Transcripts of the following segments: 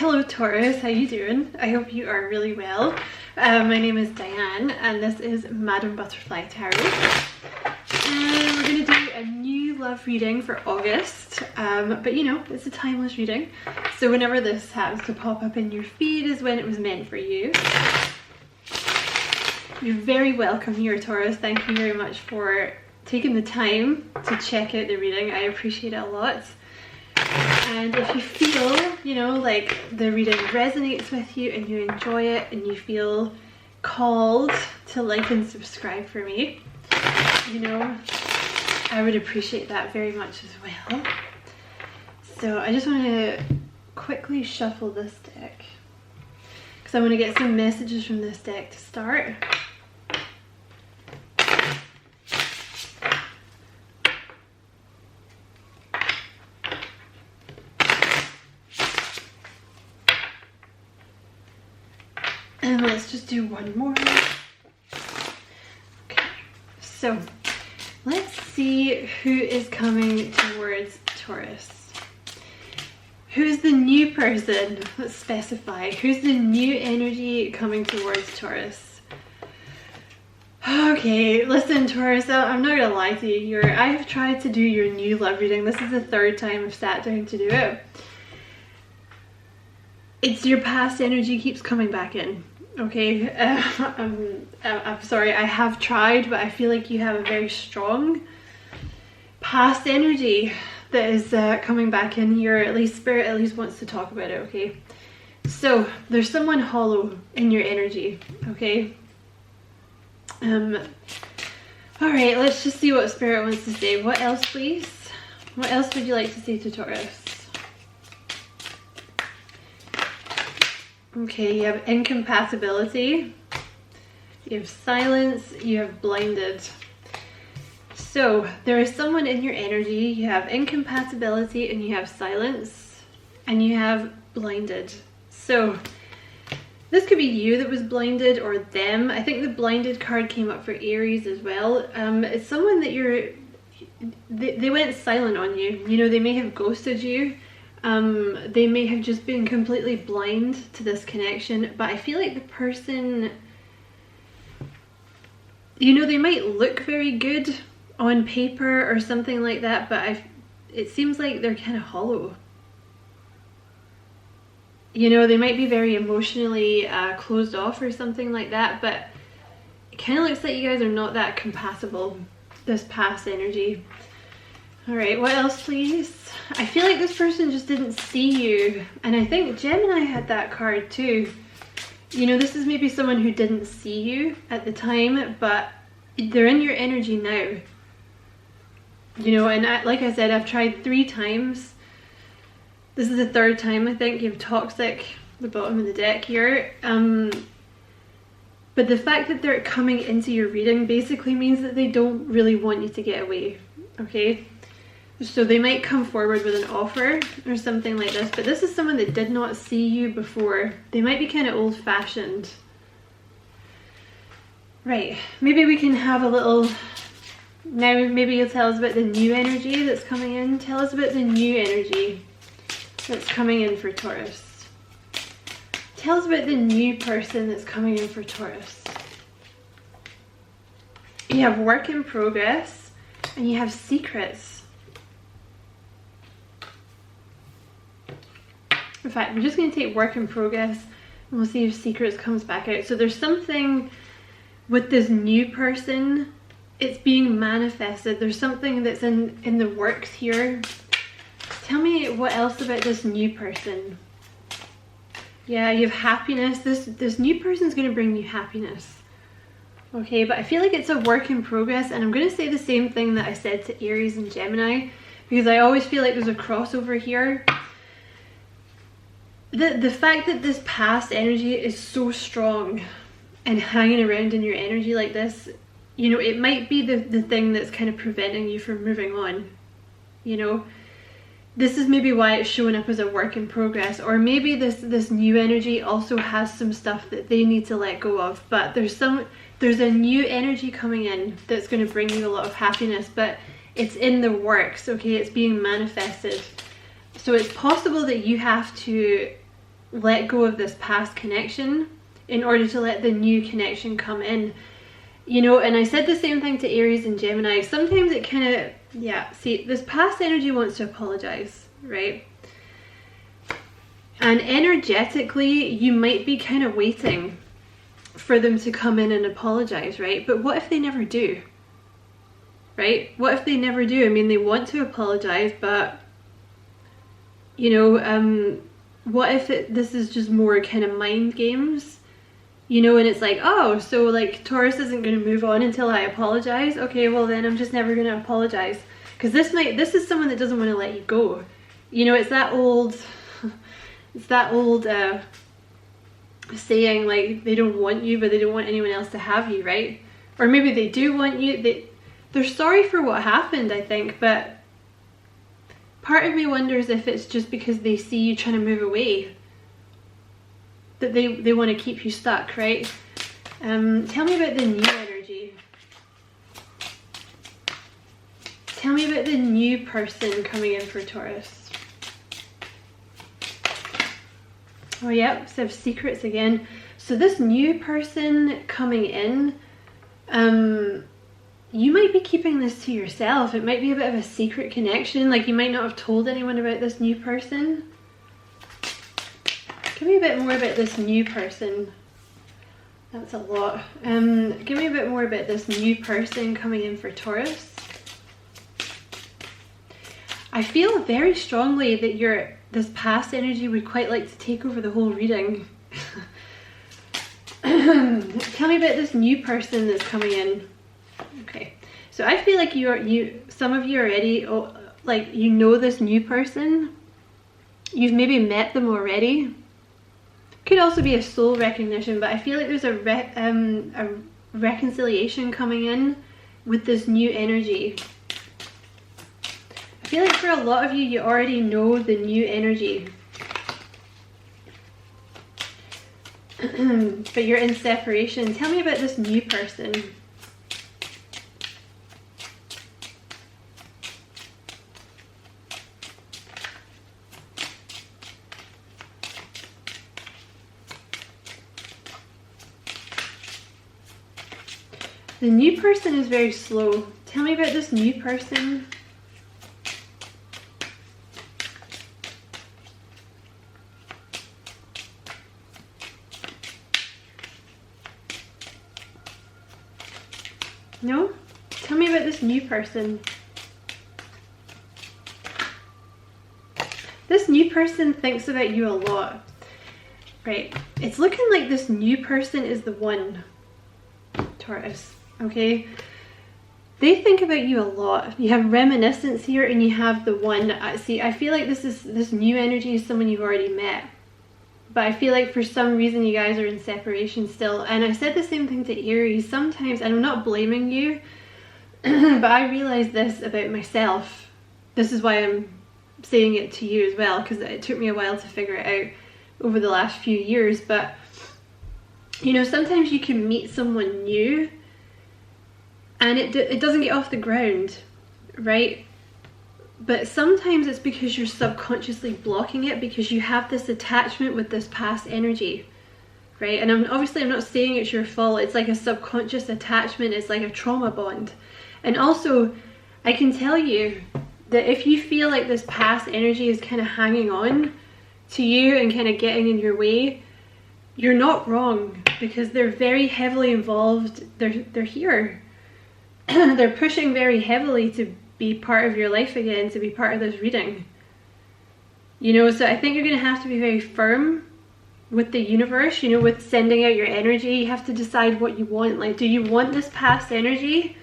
Hello Taurus, how you doing? I hope you are really well. My name is Diane and this is Madam Butterfly Tarot. And we're going to do a new love reading for August. But you know, it's a timeless reading. So whenever this happens to pop up in your feed is when it was meant for you. You're very welcome here, Taurus. Thank you very much for taking the time to check out the reading. I appreciate it a lot. And if you feel, you know, like the reading resonates with you and you enjoy it and you feel called to like and subscribe for me, you know, I would appreciate that very much as well. So I just want to quickly shuffle this deck because I want to get some messages from this deck to start. And let's just do one more. Okay, so let's see who is coming towards Taurus. Who's the new person? Let's specify. Who's the new energy coming towards Taurus? Okay, listen Taurus, I'm not gonna lie to you. I've tried to do your new love reading. This is the third time I've sat down to do it. It's your past energy keeps coming back in. Okay, I'm sorry, I have tried, but I feel like you have a very strong past energy that is coming back in here. At least Spirit at least wants to talk about it, okay? So there's someone hollow in your energy, okay? Alright, let's just see what Spirit wants to say. What else, please? What else would you like to say to Taurus? Okay, you have incompatibility, you have silence, you have blinded. So there is someone in your energy, you have incompatibility and you have silence and you have blinded. So this could be you that was blinded or them. I think the blinded card came up for Aries as well. It's someone that they went silent on you. You know, they may have ghosted you. They may have just been completely blind to this connection, but I feel like the person, you know, they might look very good on paper or something like that, but it seems like they're kind of hollow. You know, they might be very emotionally closed off or something like that, but it kind of looks like you guys are not that compatible, this past energy. Alright, what else please? I feel like this person just didn't see you, and I think Gemini had that card too. You know, this is maybe someone who didn't see you at the time, but they're in your energy now. You know, and like I said, I've tried 3 times. This is the 3rd time I think. You have Toxic, the bottom of the deck here. But the fact that they're coming into your reading basically means that they don't really want you to get away, okay? So they might come forward with an offer or something like this, but this is someone that did not see you before. They might be kind of old-fashioned. Right, maybe we can have a little... Now maybe you'll tell us about the new energy that's coming in. Tell us about the new energy that's coming in for Taurus. Tell us about the new person that's coming in for Taurus. You have work in progress and you have secrets. In fact, we're just going to take work in progress and we'll see if secrets comes back out. So there's something with this new person, it's being manifested. There's something that's in the works here. Tell me what else about this new person. Yeah, you have happiness. This new person's going to bring you happiness. Okay, but I feel like it's a work in progress, and I'm going to say the same thing that I said to Aries and Gemini, because I always feel like there's a crossover here. The fact that this past energy is so strong and hanging around in your energy like this, you know, it might be the thing that's kind of preventing you from moving on. You know, this is maybe why it's showing up as a work in progress, or maybe this new energy also has some stuff that they need to let go of, but there's a new energy coming in that's going to bring you a lot of happiness, but it's in the works, okay? It's being manifested. So it's possible that you have to let go of this past connection in order to let the new connection come in. You know, and I said the same thing to Aries and Gemini. Sometimes it kind of, yeah, see, this past energy wants to apologize, right? And energetically, you might be kind of waiting for them to come in and apologize, right? But what if they never do, right? What if they never do? I mean, they want to apologize, but, you know, what if this is just more kind of mind games? You know, and it's like, oh, so like Taurus isn't going to move on until I apologize. Okay, well then I'm just never going to apologize, because this is someone that doesn't want to let you go. You know, it's that old saying, like, they don't want you, but they don't want anyone else to have you, right? Or maybe they do want you. They're sorry for what happened, I think, but part of me wonders if it's just because they see you trying to move away, that they want to keep you stuck, right? Tell me about the new energy. Tell me about the new person coming in for Taurus. Oh yeah, so secrets again. So this new person coming in, you might be keeping this to yourself. It might be a bit of a secret connection. Like, you might not have told anyone about this new person. Give me a bit more about this new person. That's a lot. Give me a bit more about this new person coming in for Taurus. I feel very strongly that this past energy would quite like to take over the whole reading. Tell me about this new person that's coming in. Okay, so I feel like some of you already, like, you know this new person. You've maybe met them already. Could also be a soul recognition, but I feel like there's a reconciliation coming in with this new energy. I feel like for a lot of you, you already know the new energy. But you're in separation. Tell me about this new person. The new person is very slow. Tell me about this new person. No? Tell me about this new person. This new person thinks about you a lot. Right. It's looking like this new person is the one, Taurus. Okay, they think about you a lot. You have reminiscence here, and you have the one. See, I feel like this new energy is someone you've already met, but I feel like for some reason you guys are in separation still. And I said the same thing to Aries. Sometimes, and I'm not blaming you, but I realized this about myself. This is why I'm saying it to you as well, because it took me a while to figure it out over the last few years. But you know, sometimes you can meet someone new and it doesn't get off the ground, right? But sometimes it's because you're subconsciously blocking it, because you have this attachment with this past energy, right? And I'm not saying it's your fault. It's like a subconscious attachment. It's like a trauma bond. And also, I can tell you that if you feel like this past energy is kind of hanging on to you and kind of getting in your way, you're not wrong, because they're very heavily involved. They're here. They're pushing very heavily to be part of your life again, to be part of this reading. You know, so I think you're going to have to be very firm with the universe, you know, with sending out your energy. You have to decide what you want. Like, do you want this past energy?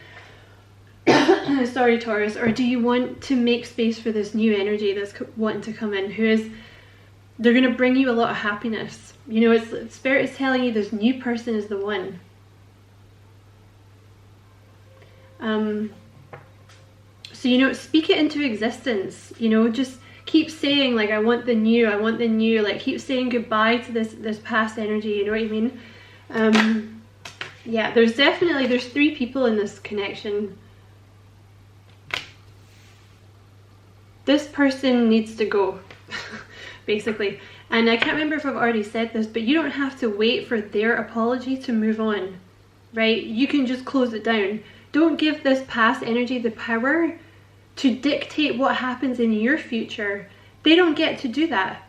Sorry, Taurus. Or do you want to make space for this new energy that's wanting to come in, they're going to bring you a lot of happiness. You know, Spirit is telling you this new person is the one. So, you know, speak it into existence. You know, just keep saying, like, I want the new, like, keep saying goodbye to this past energy, you know what I mean? Yeah, there's 3 people in this connection. This person needs to go, basically. And I can't remember if I've already said this, but you don't have to wait for their apology to move on, right? You can just close it down. Don't give this past energy the power to dictate what happens in your future. They don't get to do that.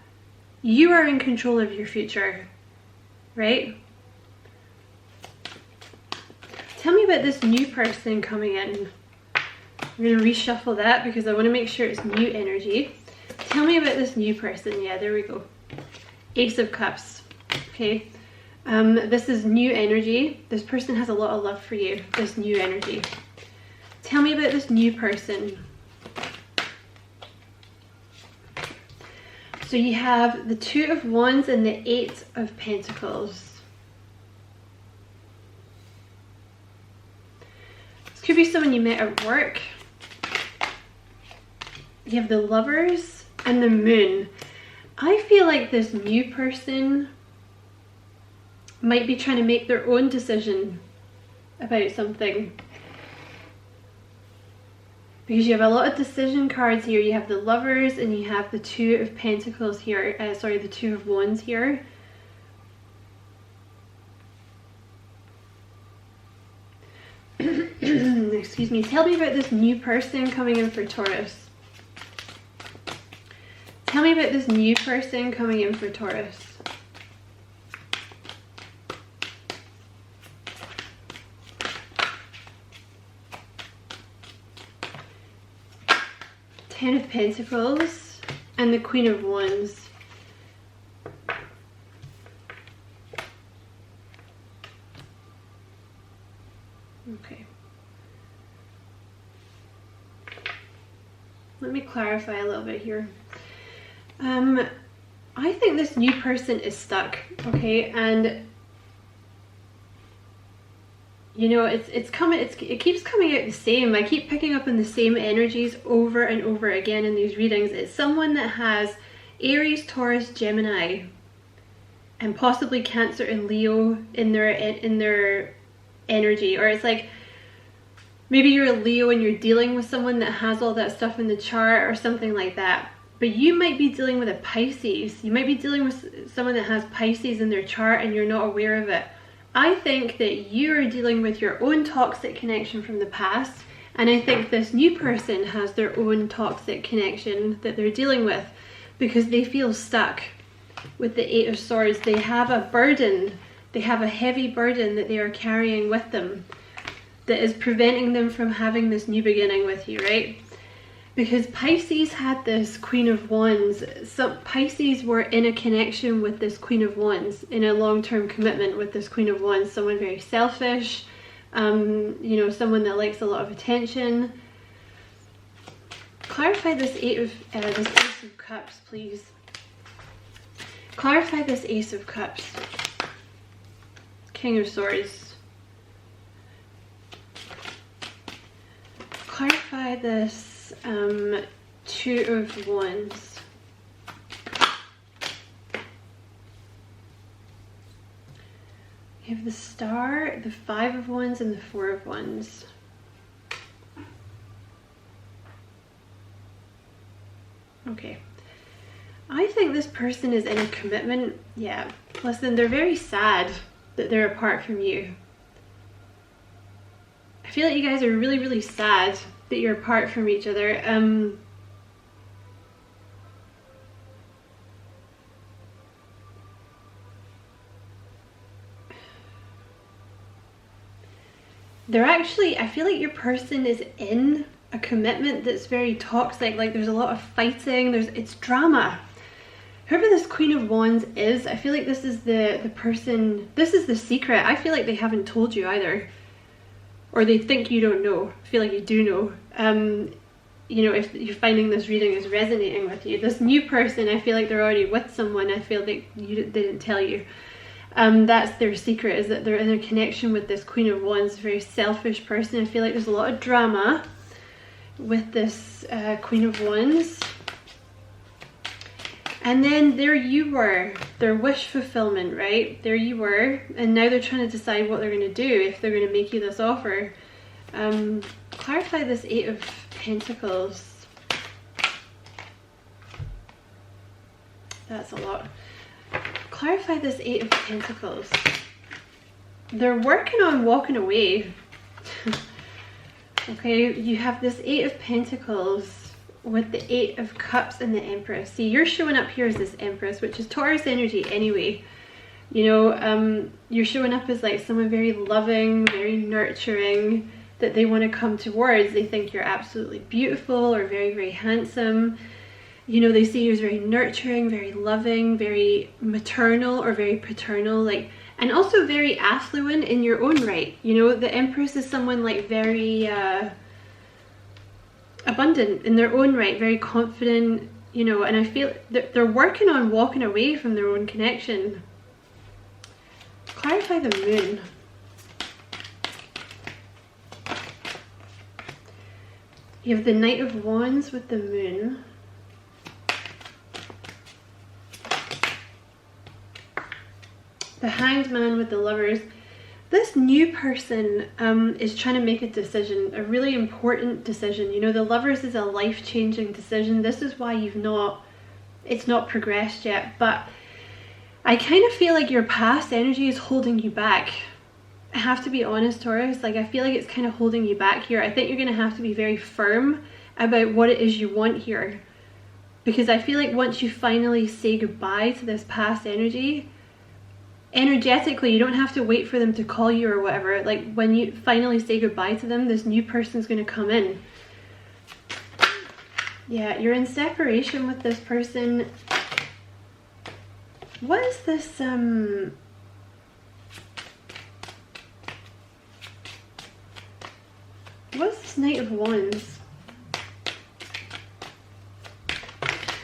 You are in control of your future, right? Tell me about this new person coming in. I'm going to reshuffle that because I want to make sure it's new energy. Tell me about this new person. Yeah, there we go. Ace of Cups. Okay. This is new energy. This person has a lot of love for you. This new energy. Tell me about this new person. So you have the Two of Wands and the Eight of Pentacles. This could be someone you met at work. You have the Lovers and the Moon. I feel like this new person might be trying to make their own decision about something. Because you have a lot of decision cards here. You have the Lovers and you have the Two of Pentacles here. Sorry, the Two of Wands here. Excuse me. Tell me about this new person coming in for Taurus. Tell me about this new person coming in for Taurus. Ten of Pentacles and the Queen of Wands. Okay. Let me clarify a little bit here. I think this new person is stuck, okay, and you know, it keeps coming out the same. I keep picking up on the same energies over and over again in these readings. It's someone that has Aries, Taurus, Gemini, and possibly Cancer and Leo in their energy. Or it's like maybe you're a Leo and you're dealing with someone that has all that stuff in the chart or something like that. But you might be dealing with a Pisces. You might be dealing with someone that has Pisces in their chart and you're not aware of it. I think that you're dealing with your own toxic connection from the past, and I think this new person has their own toxic connection that they're dealing with because they feel stuck with the Eight of Swords. They have a burden, they have a heavy burden that they are carrying with them that is preventing them from having this new beginning with you, right? Because Pisces had this Queen of Wands. Some Pisces were in a connection with this Queen of Wands, in a long-term commitment with this Queen of Wands. Someone very selfish, you know, someone that likes a lot of attention. Clarify this Ace of Cups, please. Clarify this Ace of Cups. King of Swords. Clarify this Two of Wands. You have the Star, the Five of Wands, and the Four of Wands. Okay. I think this person is in a commitment. Yeah. Listen, they're very sad that they're apart from you. I feel like you guys are really, really sad that you're apart from each other. They're actually, I feel like your person is in a commitment that's very toxic. Like there's a lot of fighting, it's drama. Whoever this Queen of Wands is, I feel like this is the person, this is the secret. I feel like they haven't told you either. Or they think you don't know. I feel like you do know. You know, if you're finding this reading is resonating with you. This new person, I feel like they're already with someone. I feel like they didn't tell you. That's their secret, is that they're in a connection with this Queen of Wands, very selfish person. I feel like there's a lot of drama with this Queen of Wands. And then there you were, their wish fulfillment, right? There you were, and now they're trying to decide what they're going to do, if they're going to make you this offer. Clarify this Eight of Pentacles. That's a lot. Clarify this Eight of Pentacles. They're working on walking away. Okay, you have this Eight of Pentacles with the Eight of Cups and the Empress. See, you're showing up here as this Empress, which is Taurus energy anyway. You know, you're showing up as like someone very loving, very nurturing, that they want to come towards. They think you're absolutely beautiful or very, very handsome. You know, they see you as very nurturing, very loving, very maternal or very paternal, like, and also very affluent in your own right. You know, the Empress is someone like very abundant in their own right, very confident, you know, and I feel that they're working on walking away from their own connection. Clarify the Moon. You have the Knight of Wands with the Moon. The Hanged Man with the Lovers. This new person is trying to make a decision, a really important decision. You know, the Lovers is a life-changing decision. This is why it's not progressed yet, but I kind of feel like your past energy is holding you back. I have to be honest, Taurus, like I feel like it's kind of holding you back here. I think you're going to have to be very firm about what it is you want here. Because I feel like once you finally say goodbye to this past energy, energetically, you don't have to wait for them to call you or whatever. Like when you finally say goodbye to them, this new person's going to come in. Yeah, you're in separation with this person. What is this, what's this Knight of Wands?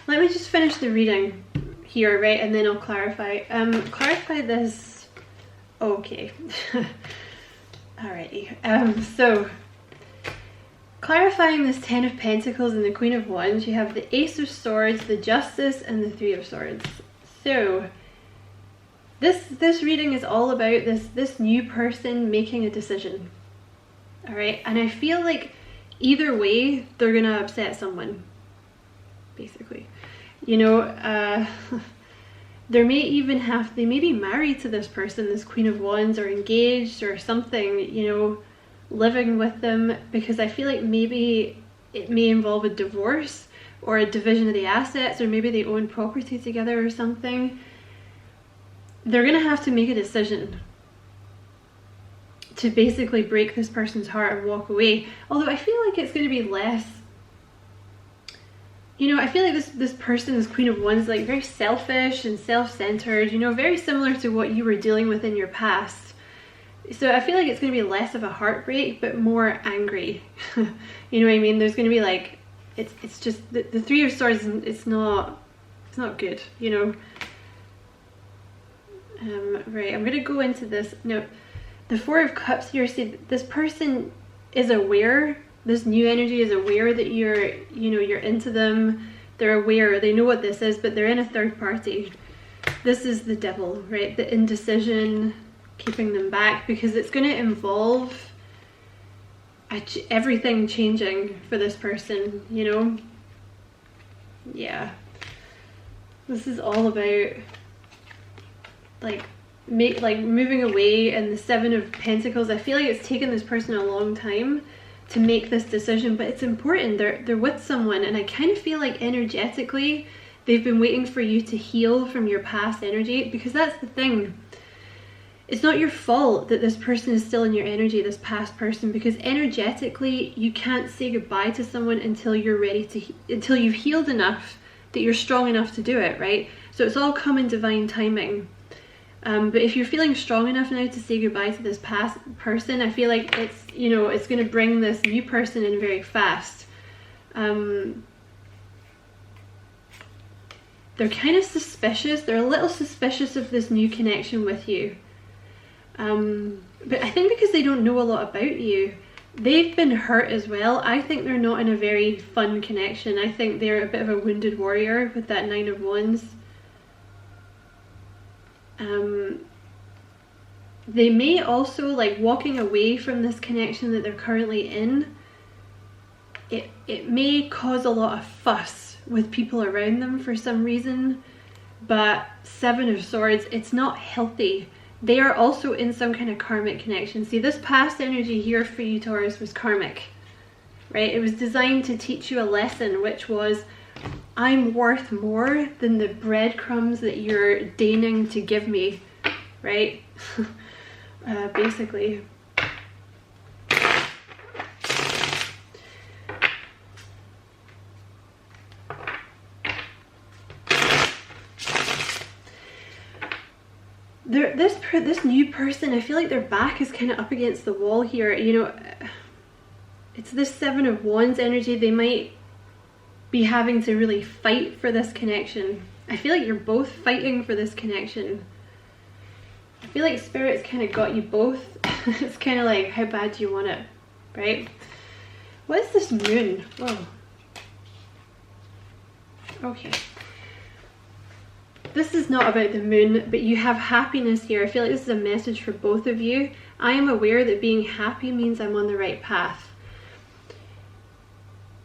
Let me just finish the reading here, right, and then I'll clarify. Clarify this. Okay. Alrighty. So clarifying this Ten of Pentacles and the Queen of Wands, you have the Ace of Swords, the Justice, and the Three of Swords. So this reading is all about this new person making a decision. All right, and I feel like either way they're gonna upset someone, basically. You know, they may be married to this person, this Queen of Wands, or engaged or something, you know, living with them, because I feel like maybe it may involve a divorce or a division of the assets, or maybe they own property together or something. They're gonna have to make a decision to basically break this person's heart and walk away. Although I feel like it's going to be less, you know, I feel like this person, this Queen of Wands, like very selfish and self-centered, you know, very similar to what you were dealing with in your past. So I feel like it's going to be less of a heartbreak, but more angry. You know what I mean? There's going to be like, it's just, the Three of Swords, it's not good, you know. Right, I'm going to go into this. No, the Four of Cups here, see, this person is aware, this new energy is aware that you're into them. They're aware, they know what this is, but they're in a third party. This is the Devil, right? The indecision, keeping them back, because it's going to involve everything changing for this person, you know? Yeah. This is all about like moving away, and the Seven of Pentacles. I feel like it's taken this person a long time to make this decision, but it's important. They're with someone, and I kind of feel like energetically they've been waiting for you to heal from your past energy, because that's the thing. It's not your fault that this person is still in your energy, this past person, because energetically you can't say goodbye to someone until you're ready to, until you've healed enough that you're strong enough to do it, right? So it's all come in divine timing. But if you're feeling strong enough now to say goodbye to this past person, I feel like it's, you know, it's going to bring this new person in very fast. They're kind of suspicious. They're a little suspicious of this new connection with you. But I think because they don't know a lot about you, they've been hurt as well. I think they're not in a very fun connection. I think they're a bit of a wounded warrior with that Nine of Wands. They may also, like, walking away from this connection that they're currently in, it may cause a lot of fuss with people around them for some reason. but Seven of Swords, it's not healthy. They are also in some kind of karmic connection. See, this past energy here for you, Taurus, was karmic, right? It was designed to teach you a lesson, which was, I'm worth more than the breadcrumbs that you're deigning to give me, right? Basically. This new person, I feel like their back is kind of up against the wall here. You know, it's this Seven of Wands energy. They might be having to really fight for this connection. I feel like you're both fighting for this connection. I feel like Spirit's kind of got you both. It's kind of like, how bad do you want it, right? What is this moon? Whoa. Okay. This is not about the moon, but you have happiness here. I feel like this is a message for both of you. I am aware that being happy means I'm on the right path.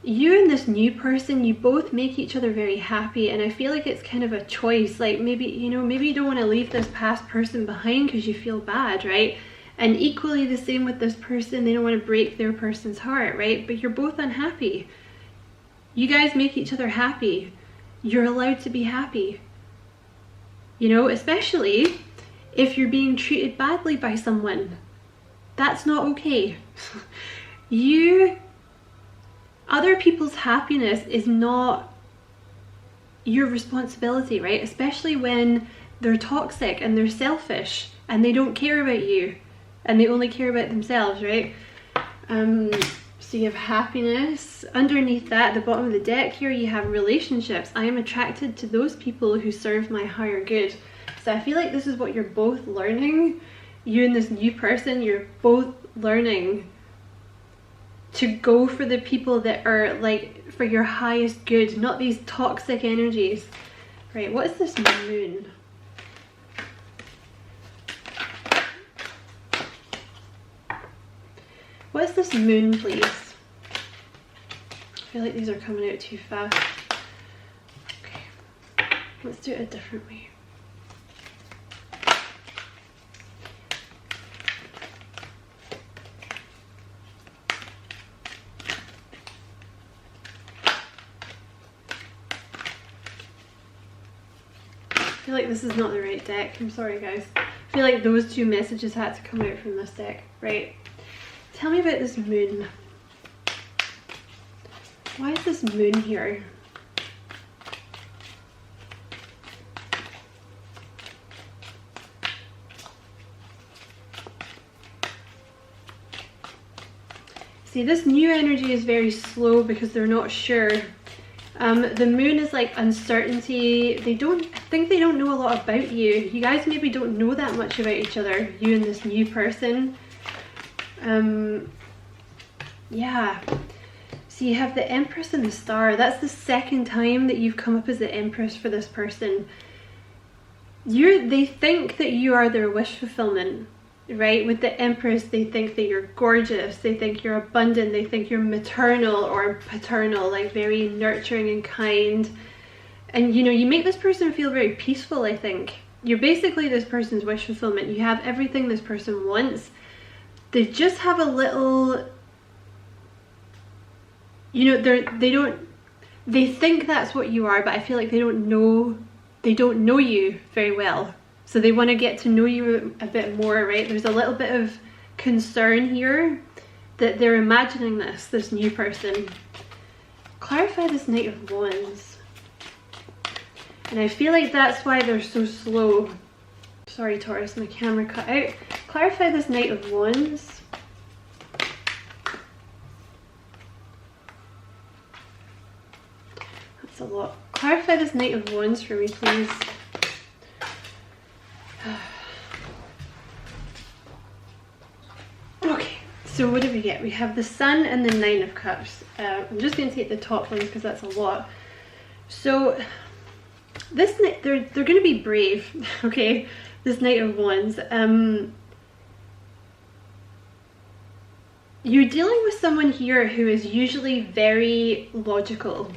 You and this new person, you both make each other very happy, and I feel like it's kind of a choice. Like maybe, you know, maybe you don't want to leave this past person behind because you feel bad, right? And equally the same with this person, they don't want to break their person's heart, right? But you're both unhappy. You guys make each other happy. You're allowed to be happy. You know, especially if you're being treated badly by someone. That's not okay. Other people's happiness is not your responsibility, right? Especially when they're toxic and they're selfish and they don't care about you and they only care about themselves, right? So you have happiness. Underneath that, at the bottom of the deck here, you have relationships. I am attracted to those people who serve my higher good. So I feel like this is what you're both learning. You and this new person, you're both learning to go for the people that are like for your highest good, not these toxic energies. Right, what is this moon? What is this moon, please? I feel like these are coming out too fast. Okay, let's do it a different way. I feel like this is not the right deck. I'm sorry, guys. I feel like those two messages had to come out from this deck. Right. Tell me about this moon. Why is this moon here? See, this new energy is very slow because they're not sure. The moon is like uncertainty. They don't know a lot about you. You guys maybe don't know that much about each other, you and this new person. Yeah. So you have the Empress and the Star. That's the second time that you've come up as the Empress for this person. They think that you are their wish fulfillment, right? With the Empress, they think that you're gorgeous, they think you're abundant, they think you're maternal or paternal, like very nurturing and kind. And you know, you make this person feel very peaceful, I think. You're basically this person's wish fulfillment. You have everything this person wants. They just have a little, you know, they think that's what you are, but I feel like they don't know you very well. So they want to get to know you a bit more, right? There's a little bit of concern here that they're imagining this new person. Clarify this Knight of Wands. And I feel like that's why they're so slow. Sorry, Taurus, my camera cut out. Clarify this Knight of Wands. That's a lot. Clarify this Knight of Wands for me, please. Okay, so what do we get? We have the Sun and the Nine of Cups. I'm just going to take the top ones because that's a lot. So this they're going to be brave, okay? This Knight of Wands. You're dealing with someone here who is usually very logical.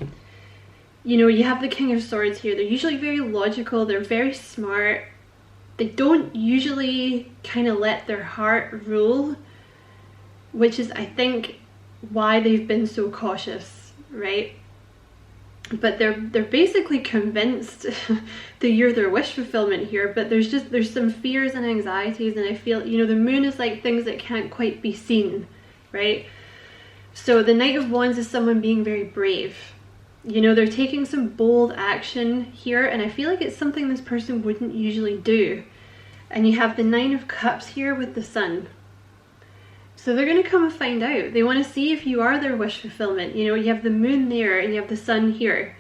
You know, you have the King of Swords here. They're usually very logical, they're very smart. They don't usually kind of let their heart rule, which is, I think, why they've been so cautious, right? But they're basically convinced that you're their wish fulfillment here, but there's some fears and anxieties, and I feel, you know, the moon is like things that can't quite be seen, right? So the Knight of Wands is someone being very brave. You know, they're taking some bold action here, and I feel like it's something this person wouldn't usually do. And you have the Nine of Cups here with the Sun. So they're going to come and find out. They want to see if you are their wish fulfillment. You know, you have the moon there and you have the sun here.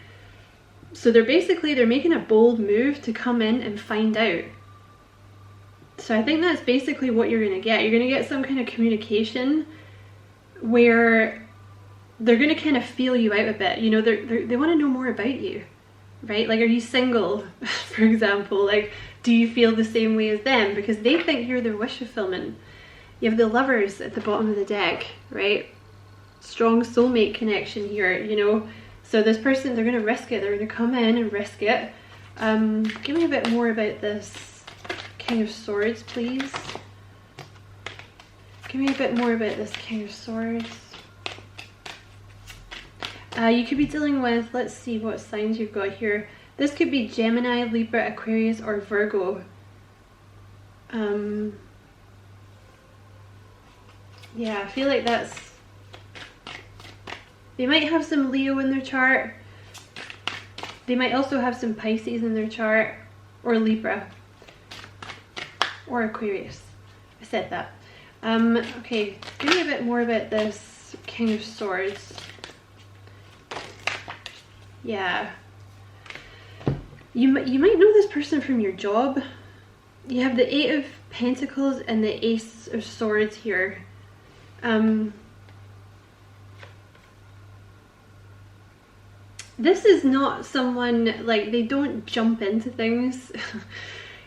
So they're making a bold move to come in and find out. So I think that's basically what you're going to get. You're going to get some kind of communication where they're going to kind of feel you out a bit. You know, they want to know more about you, right? Like, are you single, for example? Like, do you feel the same way as them? Because they think you're their wish fulfillment. You have the Lovers at the bottom of the deck, right? Strong soulmate connection here, you know. So this person, they're going to risk it. They're going to come in and risk it. Give me a bit more about this King of Swords, please. Give me a bit more about this King of Swords. You could be dealing with, let's see what signs you've got here. This could be Gemini, Libra, Aquarius, or Virgo. Yeah, I feel like that's... They might have some Leo in their chart. They might also have some Pisces in their chart. Or Libra. Or Aquarius. I said that. Okay, give me a bit more about this King of Swords. Yeah. You might know this person from your job. You have the Eight of Pentacles and the Ace of Swords here. This is not someone, like, they don't jump into things.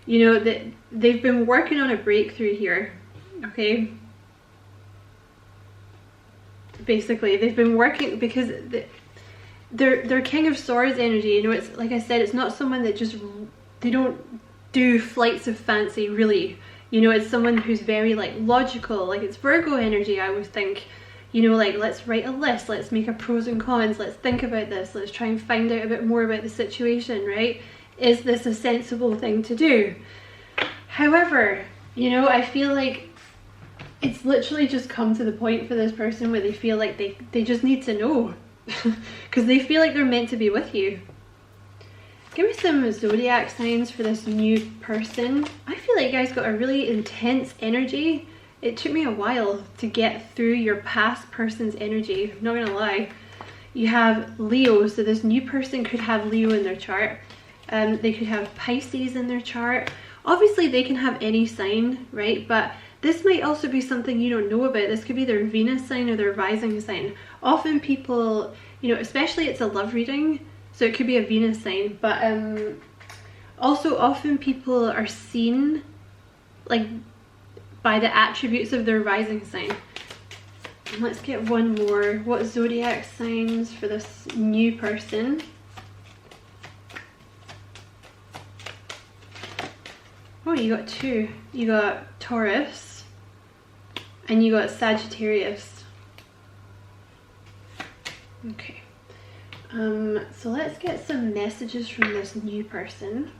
You know, that they've been working on a breakthrough here, okay? Basically, they've been working because they're King of Swords energy. You know, it's like I said, it's not someone that just, they don't do flights of fancy, really. You know, it's someone who's very, like, logical. Like, it's Virgo energy, I would think. You know, like, let's write a list, let's make a pros and cons, let's think about this, let's try and find out a bit more about the situation, right? Is this a sensible thing to do? However, you know, I feel like it's literally just come to the point for this person where they feel like they just need to know. Because they feel like they're meant to be with you. Give me some zodiac signs for this new person. I feel like you guys got a really intense energy. It took me a while to get through your past person's energy, I'm not gonna lie. You have Leo, so this new person could have Leo in their chart. They could have Pisces in their chart. Obviously they can have any sign, right? But this might also be something you don't know about. This could be their Venus sign or their rising sign. Often people, you know, especially it's a love reading, so it could be a Venus sign, but also often people are seen, like, by the attributes of their rising sign. Let's get one more. What zodiac signs for this new person? Oh, you got two. You got Taurus and you got Sagittarius. Okay. So let's get some messages from this new person.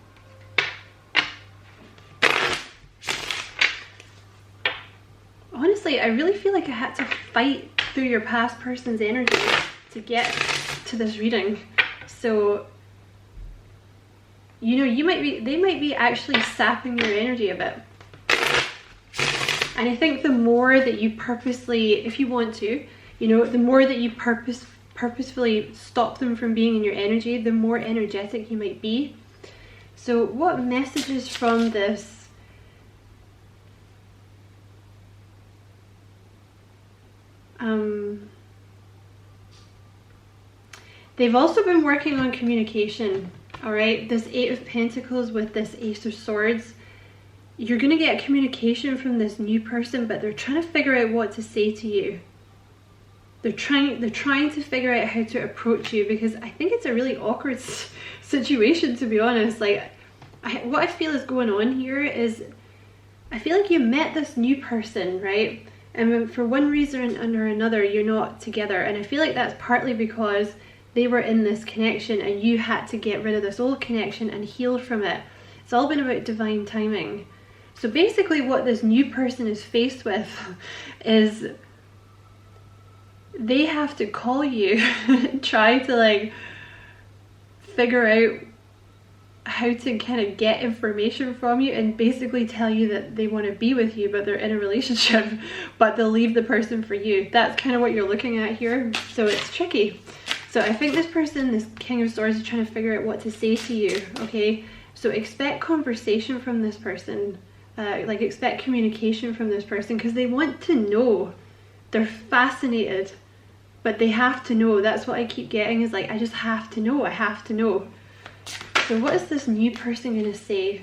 Honestly, I really feel like I had to fight through your past person's energy to get to this reading. So, you know, they might be actually sapping your energy a bit. And I think the more that you purposely, if you want to, you know, the more that you purposefully stop them from being in your energy, the more energetic you might be. So what messages from this? They've also been working on communication, all right? This Eight of Pentacles with this Ace of Swords. You're going to get communication from this new person, but they're trying to figure out what to say to you. They're trying to figure out how to approach you, because I think it's a really awkward situation, to be honest. Like, what I feel is going on here is, I feel like you met this new person, right? And for one reason or another, you're not together. And I feel like that's partly because they were in this connection and you had to get rid of this old connection and heal from it. It's all been about divine timing. So basically what this new person is faced with is they have to call you and try to like figure out how to kind of get information from you and basically tell you that they want to be with you, but they're in a relationship, but they'll leave the person for you. That's kind of what you're looking at here. So it's tricky. So I think this person, this King of Swords, is trying to figure out what to say to you, okay? So expect conversation from this person, like expect communication from this person, because they want to know. They're fascinated, but they have to know. That's what I keep getting, is like, I just have to know, I have to know. So what is this new person going to say?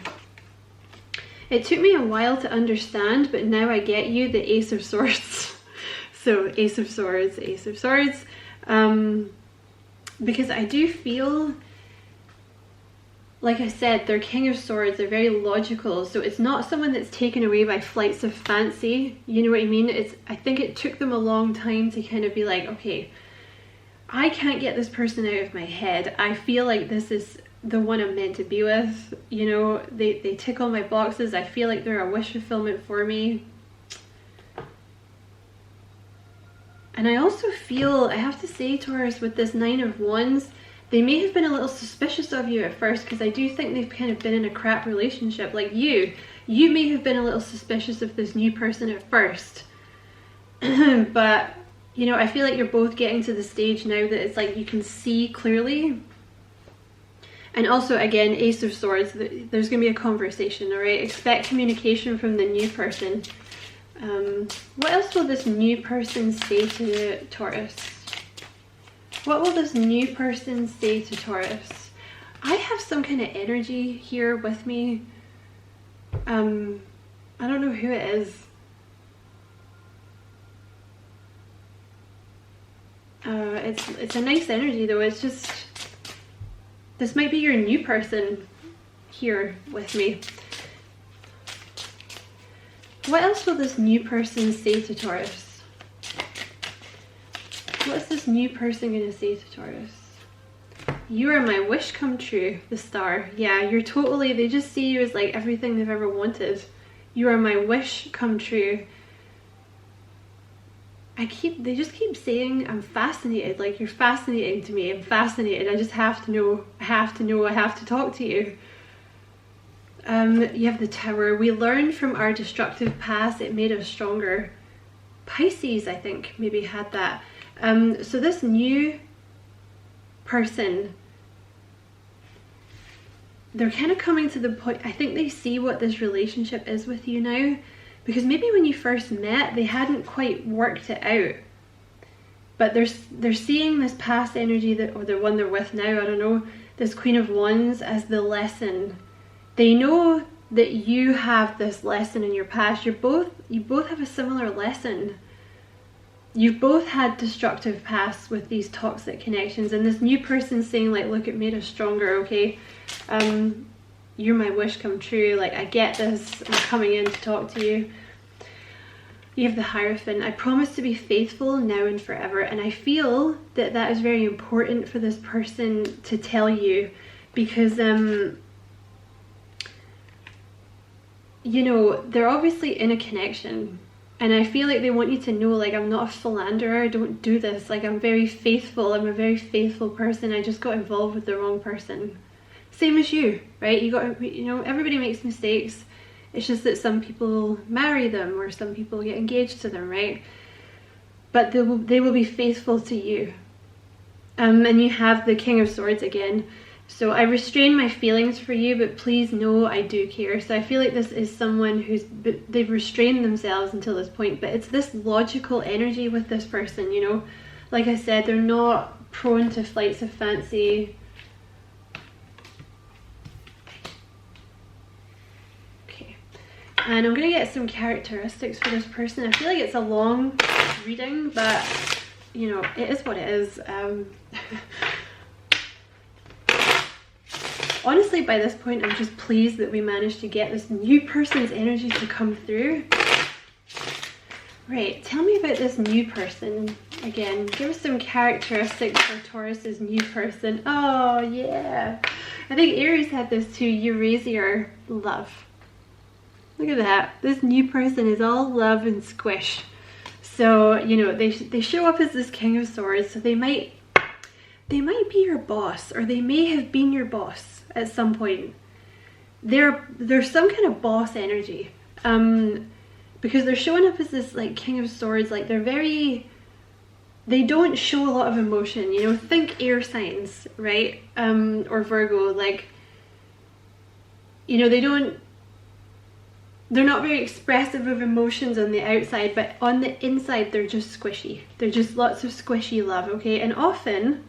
It took me a while to understand, but now I get you, the Ace of Swords. So Ace of Swords, Ace of Swords. Because I do feel, like I said, they're King of Swords, they're very logical. So it's not someone that's taken away by flights of fancy. You know what I mean? I think it took them a long time to kind of be like, okay, I can't get this person out of my head. I feel like this is the one I'm meant to be with. You know, they tick all my boxes. I feel like they're a wish fulfillment for me. And I also feel, I have to say, Taurus, with this Nine of Wands, they may have been a little suspicious of you at first, because I do think they've kind of been in a crap relationship. Like you may have been a little suspicious of this new person at first. But, you know, I feel like you're both getting to the stage now that it's like you can see clearly. And also, again, Ace of Swords, there's going to be a conversation, all right? Expect communication from the new person. What else will this new person say to Taurus? What will this new person say to Taurus? I have some kind of energy here with me. I don't know who it is. It's a nice energy though. It's just, this might be your new person here with me. What else will this new person say to Taurus? What's this new person going to say to Taurus? You are my wish come true, the Star. Yeah, you're totally, they just see you as like everything they've ever wanted. You are my wish come true. They just keep saying, I'm fascinated, like you're fascinating to me, I'm fascinated, I just have to know, I have to know, I have to talk to you. You have the Tower. We learned from our destructive past, it made us stronger. Pisces, I think, maybe had that. So this new person, they're kind of coming to the point, I think they see what this relationship is with you now, because maybe when you first met, they hadn't quite worked it out. But they're seeing this past energy, or the one they're with now, I don't know, this Queen of Wands as the lesson. They know that you have this lesson in your past. You both have a similar lesson. You've both had destructive pasts with these toxic connections, and this new person saying like, look, it made us stronger, okay? You're my wish come true, like I get this, I'm coming in to talk to you. You have the Hierophant. I promise to be faithful now and forever, and I feel that that is very important for this person to tell you, because you know, they're obviously in a connection, and I feel like they want you to know, like, I'm not a philanderer, don't do this, like I'm very faithful, I'm a very faithful person, I just got involved with the wrong person. Same as you, right? You know, everybody makes mistakes. It's just that some people marry them, or some people get engaged to them, right? But they will be faithful to you. And you have the King of Swords again. So I restrain my feelings for you, but please know I do care. So I feel like this is someone they've restrained themselves until this point, but it's this logical energy with this person, you know? Like I said, they're not prone to flights of fancy. Okay. And I'm going to get some characteristics for this person. I feel like it's a long reading, but you know, it is what it is. Honestly, by this point, I'm just pleased that we managed to get this new person's energy to come through. Right, tell me about this new person. Again, give us some characteristics for Taurus's new person. Oh, yeah. I think Aries had this too. Eurasier, love. Look at that. This new person is all love and squish. So, you know, they show up as this King of Swords, so they might be your boss, or they may have been your boss at some point. There's some kind of boss energy. Because they're showing up as this like King of Swords, like they don't show a lot of emotion, you know, think air signs, right? Or Virgo, like, you know, they're not very expressive of emotions on the outside, but on the inside they're just squishy. They're just lots of squishy love, okay? And often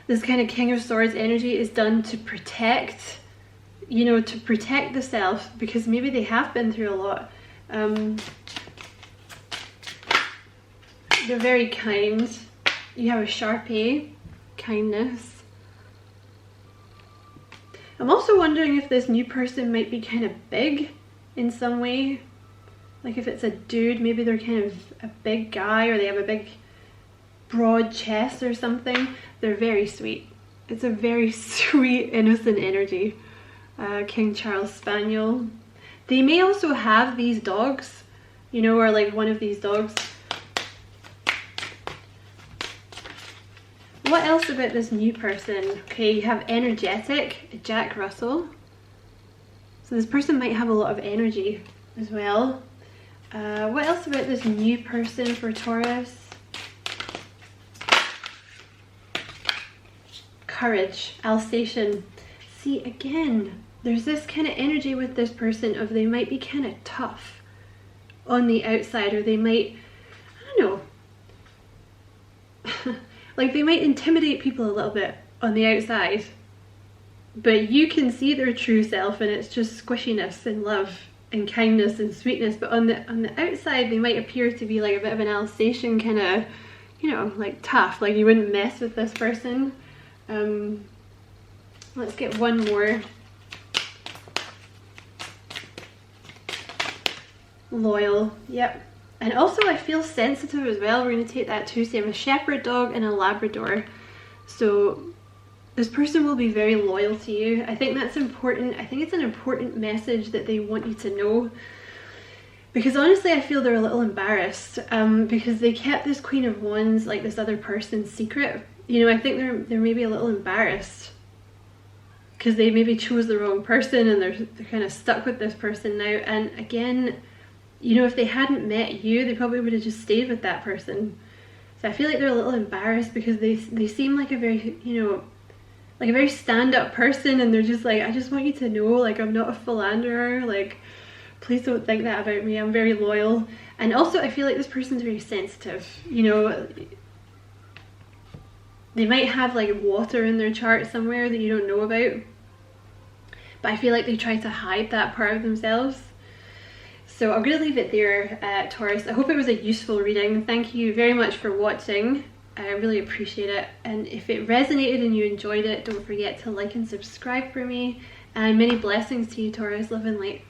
this kind of King of Swords energy is done to protect, you know, to protect the self, because maybe they have been through a lot. They're very kind. You have a Sharpie, kindness. I'm also wondering if this new person might be kind of big in some way. Like if it's a dude, maybe they're kind of a big guy, or they have a big broad chest or something. They're very sweet. It's a very sweet, innocent energy. King Charles Spaniel. They may also have these dogs, you know, or like one of these dogs. What else about this new person? Okay, you have energetic, Jack Russell. So this person might have a lot of energy as well. What else about this new person for Taurus? Courage, Alsatian. See, again, there's this kind of energy with this person of they might be kind of tough on the outside, or they might, I don't know, like they might intimidate people a little bit on the outside, but you can see their true self and it's just squishiness and love and kindness and sweetness. But on the outside they might appear to be like a bit of an Alsatian kind of, you know, like tough, like you wouldn't mess with this person. Let's get one more. Loyal, yep. And also I feel sensitive as well. We're going to take that too. So I have a shepherd dog and a Labrador. So this person will be very loyal to you. I think that's important. I think it's an important message that they want you to know. Because honestly I feel they're a little embarrassed because they kept this Queen of Wands, like this other person's secret. You know, I think they're maybe a little embarrassed because they maybe chose the wrong person and they're kind of stuck with this person now. And again, you know, if they hadn't met you, they probably would have just stayed with that person. So I feel like they're a little embarrassed because they seem like a very, you know, like a very stand-up person, and they're just like, I just want you to know, like, I'm not a philanderer, like, please don't think that about me, I'm very loyal. And also I feel like this person's very sensitive, you know. They might have like water in their chart somewhere that you don't know about, but I feel like they try to hide that part of themselves. So I'm going to leave it there, Taurus. I hope it was a useful reading. Thank you very much for watching. I really appreciate it. And if it resonated and you enjoyed it, don't forget to like and subscribe for me. And many blessings to you, Taurus. Love and light.